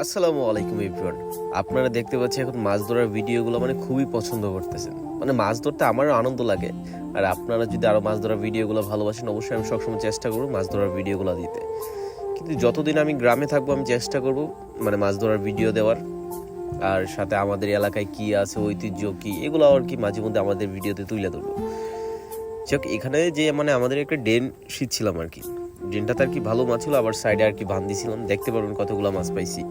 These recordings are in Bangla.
আসসালামু আলাইকুম এভরিওয়ান। আপনারা দেখতে পাচ্ছেন এখন মাছ ধরার ভিডিওগুলো মানে খুবই পছন্দ করতেছেন। মানে মাছ ধরতে আমারও আনন্দ লাগে। আর আপনারা যদি আরও মাছ ধরার ভিডিওগুলো ভালোবাসেন, অবশ্যই আমি সবসময় চেষ্টা করব মাছ ধরার ভিডিওগুলো দিতে। কিন্তু যতদিন আমি গ্রামে থাকবো আমি চেষ্টা করব মানে মাছ ধরার ভিডিও দেওয়ার। আর সাথে আমাদের এলাকায় কি আছে, ঐতিহ্য কি, এগুলো আর কি মাঝে মধ্যে আমাদের ভিডিওতে তুলে ধরবো। যাক, এখানে যে মানে আমাদের একটা ড্রেন শিখছিলাম আর কি। ড্রেনটাতে আর কি ভালো মাছ ছিল, আবার সাইডে আর কি বাঁধ দিয়েছিলাম। দেখতে পারবেন কতগুলো মাছ পাইছি।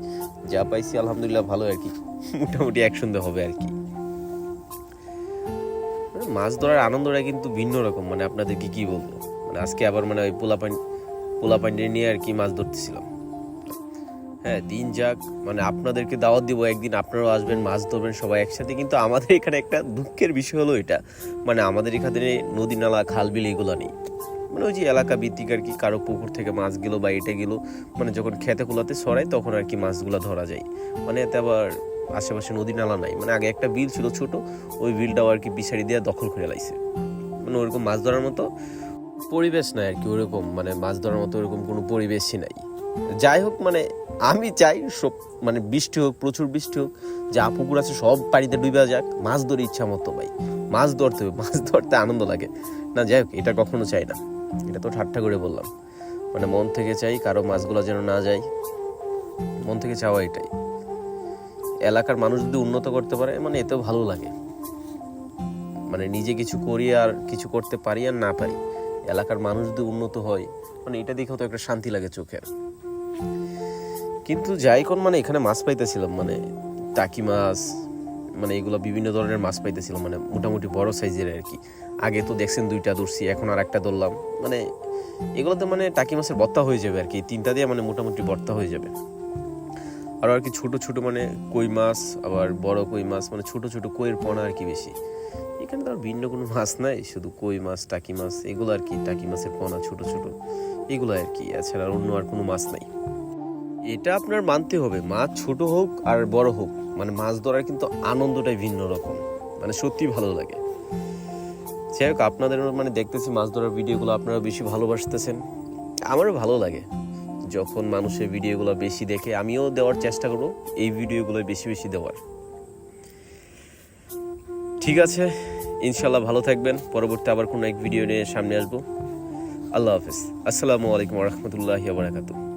যা পাইছি আলহামদুলিল্লাহ ভালো আর কি, মোটামুটি একসঙ্গে হবে আর কি। মাছ ধরার আনন্দটা কিন্তু ভিন্ন রকম, মানে আপনাদেরকে কি বলবো। মানে আজকে আবার মানে ওই পোলাপাইন নিয়ে আর কি মাছ ধরতেছিলাম। হ্যাঁ, দিন যাক, মানে আপনাদেরকে দাওয়াত দিব, একদিন আপনারাও আসবেন, মাছ ধরবেন সবাই একসাথে। কিন্তু আমাদের এখানে একটা দুঃখের বিষয় হলো এটা, মানে আমাদের এখানে নদী নালা খাল বিল এগুলো নেই। মানে ওই যে এলাকা ভিত্তিক আর কি, কারো পুকুর থেকে মাছ গেলো বা এটা গেলো, মানে যখন খেতে কুলাতে ছড়ায় তখন আর কি মাছগুলো ধরা যায়। মানে এতে আবার আশেপাশে নদী নালা নাই। মানে আগে একটা বিল ছিল ছোট, ওই বিলটাও আর কি বিছাড়ি দিয়ে দখল করে লাইছে। মানে ওরকম মাছ ধরার মতো পরিবেশ নাই আর কি, ওরকম মানে মাছ ধরার মতো ওরকম কোনো পরিবেশই নাই। যাই হোক, মানে আমি চাই সব মানে বৃষ্টি হোক, প্রচুর বৃষ্টি হোক, যা পুকুর আছে সব পানিতে ডুবে যাক, মাছ ধরে ইচ্ছা মতো। ভাই মাছ ধরতে হবে, মাছ ধরতে আনন্দ লাগে না। যাই হোক, এটা কখনো চাই না, এটা তো ঠাট্টা করে বললাম। মানে মন থেকে চাই কারো মাছগুলো যেন না যায়, মন থেকে চাওয়া এটাই। এলাকার মানুষ যদি উন্নত করতে পারে মানে এতেও ভালো লাগে। মানে নিজে কিছু করি আর কিছু করতে পারি আর না পারি, এলাকার মানুষ যদি উন্নত হয় মানে এটা দেখেও তো একটা শান্তি লাগে চোখের। কিন্তু যাই কোন, মানে এখানে মাছ পাইতেছিলাম, মানে টাকি মাছ, মানে এগুলো বিভিন্ন ধরনের মাছ পাইতেছিলাম, মানে মোটামুটি বড় সাইজের আর কি। আগে তো দেখছেন দুইটা ধরছি, এখন আর একটা ধরলাম। মানে এগুলোতে মানে টাকি মাছের ভর্তা হয়ে যাবে আর কি, তিনটা দিয়ে মানে মোটামুটি ভর্তা হয়ে যাবে। আর কি ছোট ছোট মানে কই মাছ, আবার বড় কই মাছ, মানে ছোট ছোট কইয়ের পোনা আর কি বেশি। এখানে তো আর ভিন্ন কোনো মাছ নাই, শুধু কই মাছ, টাকি মাছ এগুলো আর কি, টাকি মাছের পোনা ছোট ছোট এগুলো আর কি, এছাড়া অন্য আর কোনো মাছ নাই। এটা আপনার মানতে হবে, মাছ ছোট হোক আর বড় হোক, মানে মাছ ধরার কিন্তু আনন্দটাই ভিন্ন রকম, মানে সত্যি ভালো লাগে। যাই হোক, আপনাদের মানে দেখতেছি মাছ ধরার ভিডিওগুলো আপনারা বেশি ভালোবাসতেছেন, আমারও ভালো লাগে যখন মানুষের ভিডিওগুলো বেশি দেখে। আমিও দেওয়ার চেষ্টা করব এই ভিডিওগুলো বেশি বেশি দেওয়ার। ঠিক আছে, ইনশাল্লাহ ভালো থাকবেন। পরবর্তী আবার কোনো এক ভিডিও নিয়ে সামনে আসবো। আল্লাহ হাফেজ। আসসালামু আলাইকুম ওয়া রাহমাতুল্লাহি ওয়া বারাকাতুহু।